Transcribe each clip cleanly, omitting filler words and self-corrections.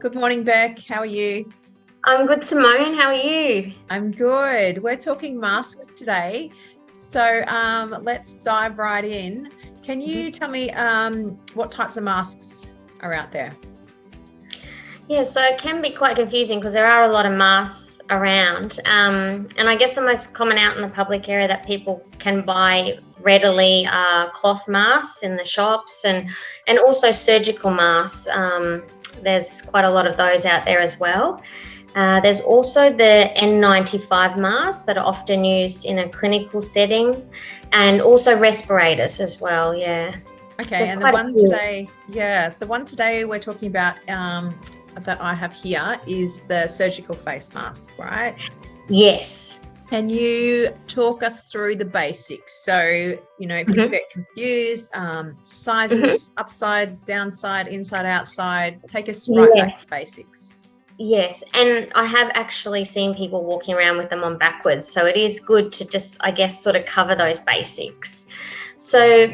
Good morning, Beck. How are you? I'm good, Simone. How are you? I'm good. We're talking masks today. So let's dive right in. Can you tell me what types of masks are out there? Yeah, so it can be quite confusing because there are a lot of masks around. And I guess the most common out in the public area that people can buy readily are cloth masks in the shops and also surgical masks. There's quite a lot of those out there as well. There's also the N95 masks that are often used in a clinical setting, and also respirators as well. Yeah. Okay, So and the one today we're talking about that I have here is the surgical face mask, right? Yes. Can you talk us through the basics? So, people get confused, sizes, upside, downside, inside, outside. Take us right back to basics. Yes, and I have actually seen people walking around with them on backwards. So it is good to just, I guess, sort of cover those basics. So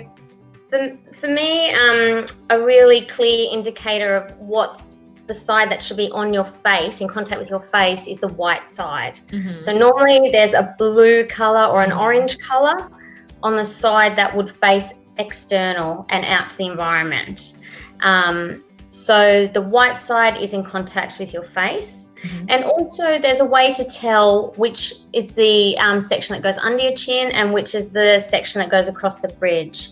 for me, a really clear indicator of what's the side that should be on your face, in contact with your face, is the white side. So normally there's a blue color or an orange color on the side that would face external and out to the environment. So the white side is in contact with your face. And also there's a way to tell which is the section that goes under your chin and which is the section that goes across the bridge.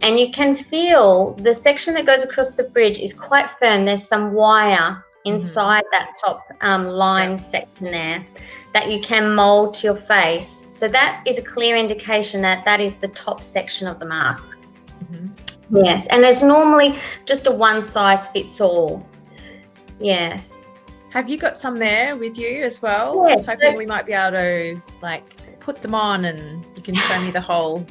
And you can feel the section that goes across the bridge is quite firm. There's some wire inside that top line section there that you can mold to your face. So that is a clear indication that that is the top section of the mask. Yes, and there's normally just a one size fits all. Yes. Have you got some there with you as well? Yes. I was hoping we might be able to put them on and you can show me the whole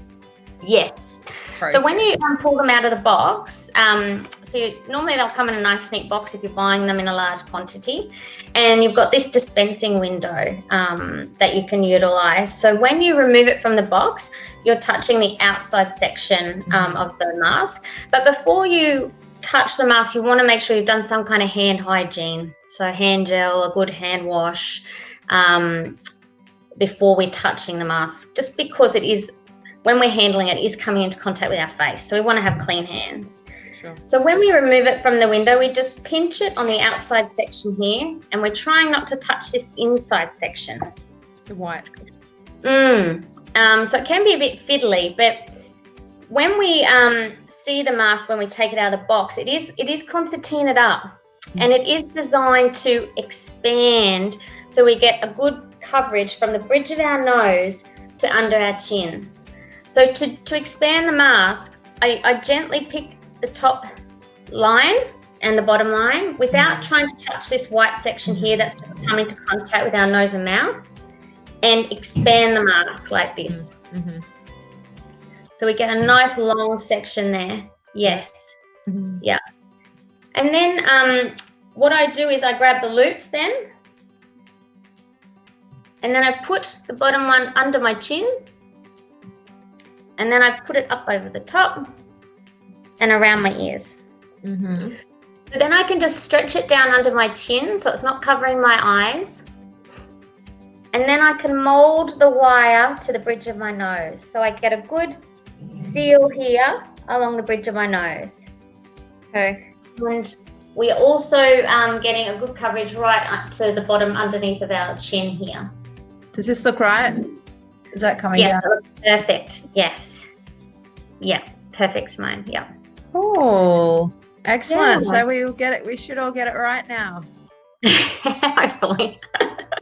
Yes. process. So when you pull them out of the box, normally they'll come in a nice neat box if you're buying them in a large quantity, and you've got this dispensing window that you can utilize. So when you remove it from the box, you're touching the outside section of the mask. But before you touch the mask, you want to make sure you've done some kind of hand hygiene. So hand gel, a good hand wash before we're touching the mask, just because it is, when we're handling it, is coming into contact with our face. So we want to have clean hands. Sure. So when we remove it from the window, we just pinch it on the outside section here, and we're trying not to touch this inside section. The white. So it can be a bit fiddly, but when we see the mask, when we take it out of the box, it is concertinaed up, and it is designed to expand so we get a good coverage from the bridge of our nose to under our chin. So to expand the mask, I gently pick the top line and the bottom line without trying to touch this white section here that's come into contact with our nose and mouth, and expand the mask like this. So we get a nice long section there. Yes. Yeah. And then what I do is I grab the loops then, and then I put the bottom one under my chin, and then I put it up over the top and around my ears. So then I can just stretch it down under my chin so it's not covering my eyes. And then I can mold the wire to the bridge of my nose. So I get a good seal here along the bridge of my nose. Okay. And we're also getting a good coverage right up to the bottom underneath of our chin here. Does this look right? Is that coming down? Yes, that looks perfect. Yes. Yeah, perfect, Simone. Yeah. Oh, excellent. Yeah. So we will get it. We should all get it right now. Hopefully.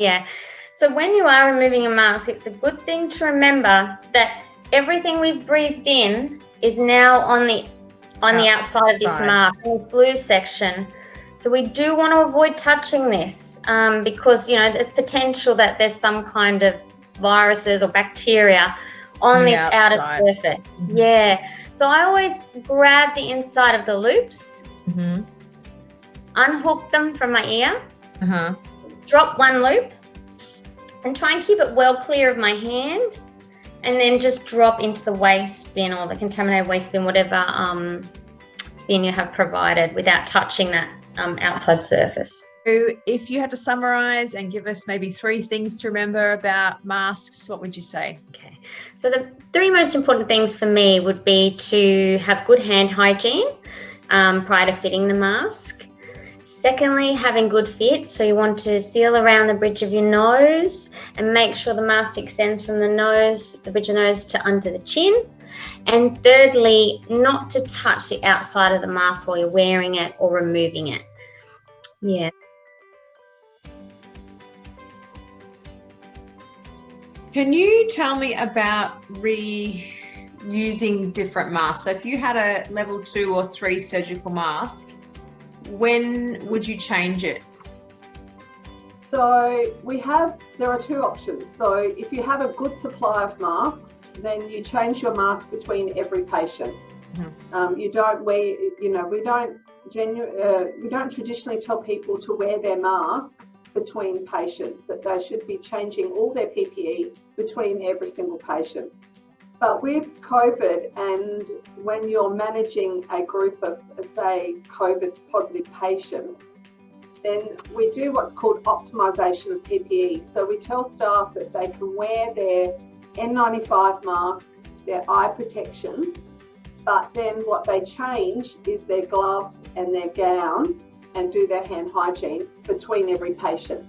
Yeah. So when you are removing a mask, it's a good thing to remember that everything we've breathed in is now on the outside of this mask, in the blue section. So we do want to avoid touching this because there's potential that there's some kind of viruses or bacteria on this outer surface. Yeah. So I always grab the inside of the loops, unhook them from my ear, drop one loop, and try and keep it well clear of my hand, and then just drop into the waste bin or the contaminated waste bin, whatever bin you have provided, without touching that outside surface. So if you had to summarize and give us maybe 3 things to remember about masks, what would you say? Okay, so the 3 most important things for me would be to have good hand hygiene prior to fitting the mask. Secondly, having good fit. So you want to seal around the bridge of your nose and make sure the mask extends from the nose, the bridge of the nose to under the chin. And thirdly, not to touch the outside of the mask while you're wearing it or removing it. Yeah. Can you tell me about reusing different masks? So if you had a level 2 or 3 surgical mask, when would you change it? So there are 2 options. So if you have a good supply of masks, then you change your mask between every patient. Mm-hmm. We don't traditionally tell people to wear their mask between patients, that they should be changing all their PPE between every single patient. But with COVID, and when you're managing a group of, say, COVID positive patients, then we do what's called optimization of PPE. So we tell staff that they can wear their N95 mask, their eye protection, but then what they change is their gloves and their gown and do their hand hygiene between every patient.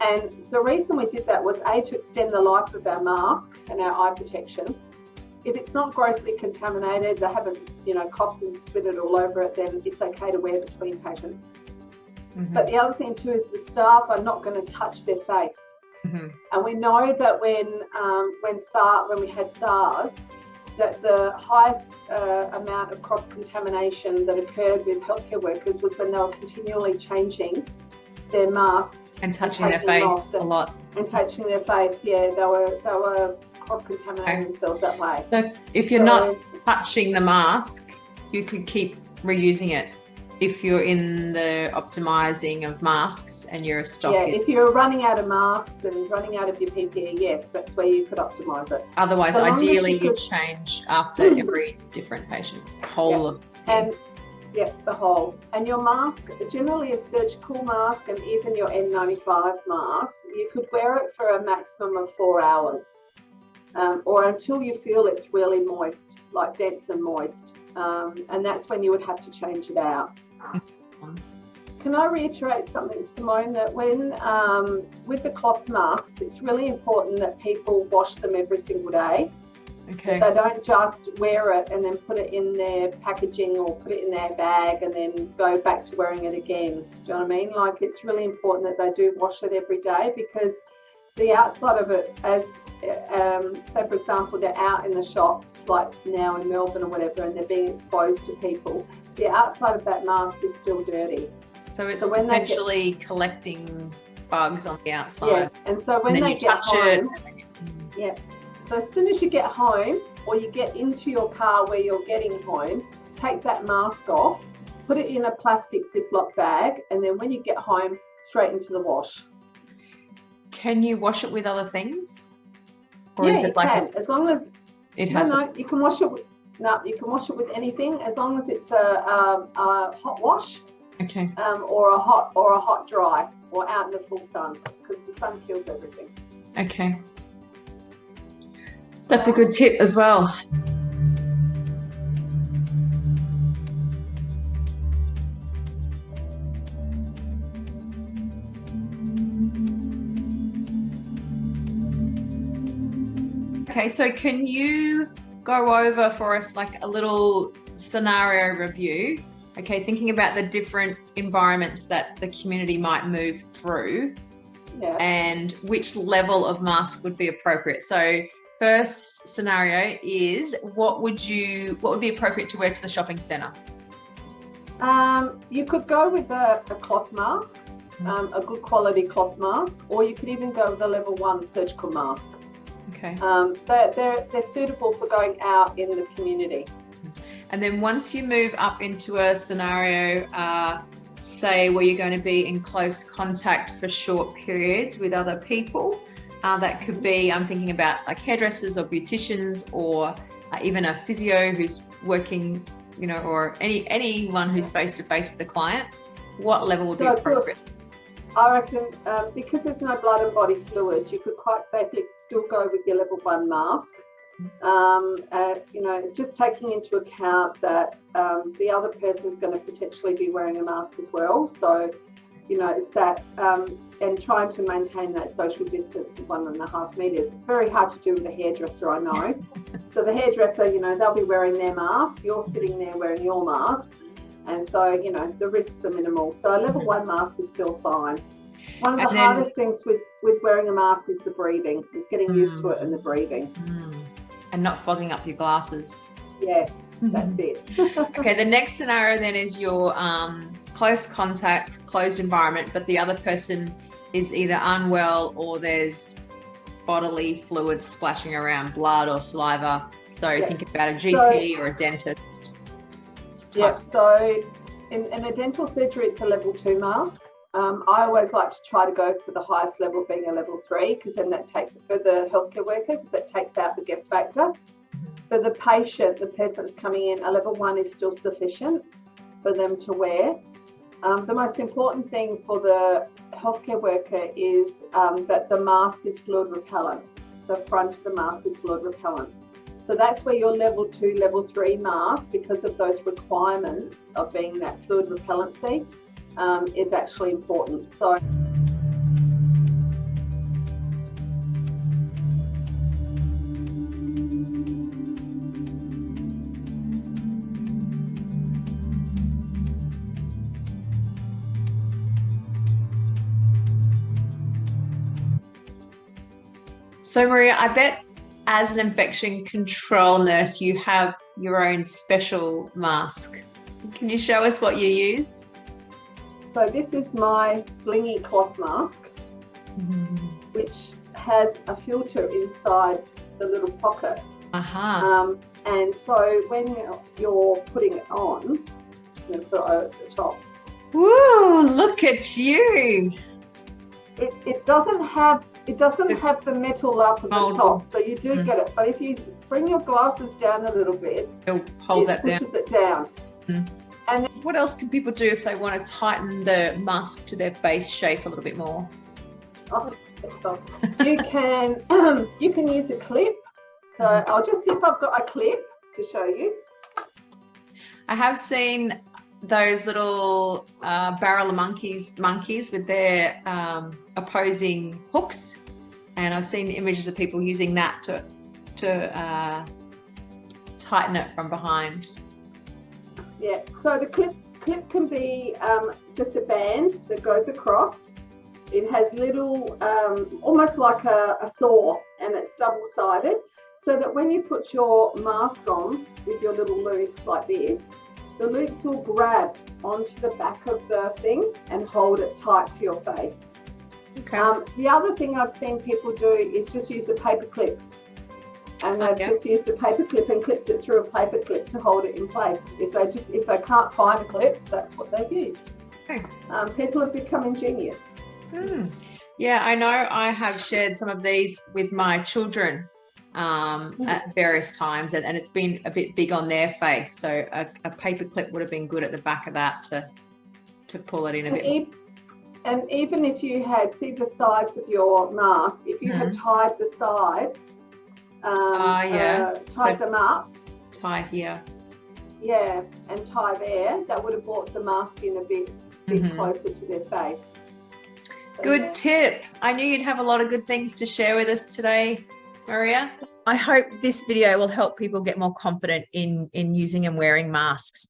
And the reason we did that was to extend the life of our mask and our eye protection. If it's not grossly contaminated, they haven't, coughed and spit it all over it, then it's okay to wear between patients. Mm-hmm. But the other thing too is the staff are not going to touch their face. Mm-hmm. And we know that when we had SARS, that the highest amount of cross-contamination that occurred with healthcare workers was when they were continually changing their masks and touching their face a lot. And touching their face, yeah, they were cross-contaminating themselves that way. So if you're not touching the mask, you could keep reusing it. If you're in the optimizing of masks and you're stocking. Yeah, if you're running out of masks and running out of your PPE, yes, that's where you could optimize it. Otherwise, ideally, you change after every different patient, the whole. And your mask, generally a surgical mask and even your N95 mask, you could wear it for a maximum of 4 hours or until you feel it's really moist, like dense and moist. And that's when you would have to change it out. Can I reiterate something, Simone, that when with the cloth masks, it's really important that people wash them every single day. Okay. They don't just wear it and then put it in their packaging or put it in their bag and then go back to wearing it again. Do you know what I mean? Like, it's really important that they do wash it every day, because the outside of it, as say for example, they're out in the shops like now in Melbourne or whatever, and they're being exposed to people, the outside of that mask is still dirty. So it's potentially collecting bugs on the outside. Yes, and so when they get home, so as soon as you get home or you get into your car where you're getting home, take that mask off, put it in a plastic Ziploc bag, and then when you get home, straight into the wash. Can you wash it with other things? Or is it like as long as it has? No, you can wash it. You can wash it with anything as long as it's a hot wash. Okay. Or a hot dry, or out in the full sun, because the sun kills everything. Okay. That's a good tip as well. Okay, so can you go over for us like a little scenario review? Okay, thinking about the different environments that the community might move through, and which level of mask would be appropriate. So first scenario is what would be appropriate to wear to the shopping centre? You could go with a cloth mask, a good quality cloth mask, or you could even go with a level 1 surgical mask. Okay. They're suitable for going out in the community. And then once you move up into a scenario, say where you're going to be in close contact for short periods with other people, that could be, I'm thinking about like hairdressers or beauticians, or even a physio who's working, or anyone who's face to face with the client. What level would be So appropriate? I reckon because there's no blood and body fluid, you could quite safely still go with your level 1 mask. You know, just taking into account that the other person is going to potentially be wearing a mask as well. So, you know, it's that, and trying to maintain that social distance of 1.5 meters. Very hard to do with a hairdresser, I know. So the hairdresser, you know, they'll be wearing their mask. You're sitting there wearing your mask. And so, you know, the risks are minimal. So a level 1 mask is still fine. One of the hardest things with wearing a mask is the breathing, is getting used to it and the breathing. And not fogging up your glasses. Yes, that's it. Okay, the next scenario then is your close contact, closed environment, but the other person is either unwell or there's bodily fluids splashing around, blood or saliva. So thinking about a GP or a dentist. Yeah, so in a dental surgery, it's a level 2 mask. I always like to try to go for the highest level being a level 3, because then that takes, for the healthcare worker, because that takes out the guest factor. For the patient, the person that's coming in, a level 1 is still sufficient for them to wear. The most important thing for the healthcare worker is that the mask is fluid repellent. The front of the mask is fluid repellent. So that's where your level 2, level 3 mask, because of those requirements of being that fluid repellency, is actually important. So Maria, I bet as an infection control nurse, you have your own special mask. Can you show us what you use? So this is my blingy cloth mask, which has a filter inside the little pocket. And so when you're putting it on, I'm going to put it over the top. Woo, look at you. It doesn't have the metal up at the top, so you do get it. But if you bring your glasses down a little bit, it'll hold that down. Pushes it down. And what else can people do if they want to tighten the mask to their base shape a little bit more? You can use a clip. So I'll just see if I've got a clip to show you. I have seen those little barrel monkeys with their opposing hooks, and I've seen images of people using that to tighten it from behind. Yeah, so the clip can be just a band that goes across. It has little, almost like a saw, and it's double-sided, so that when you put your mask on with your little loops like this, the loops will grab onto the back of the thing and hold it tight to your face. Okay. The other thing I've seen people do is just use a paper clip. And they've just used a paper clip and clipped it through a paper clip to hold it in place. If they can't find a clip, that's what they've used. Okay. People have become ingenious. Yeah, I know I have shared some of these with my children at various times, and it's been a bit big on their face. So a paper clip would have been good at the back of that to pull it in a bit. And even if you had, see the sides of your mask, if you had tied the sides, tied them up. Tie here. Yeah, and tie there. That would have brought the mask in a bit closer to their face. So, good tip. I knew you'd have a lot of good things to share with us today, Maria. I hope this video will help people get more confident in using and wearing masks.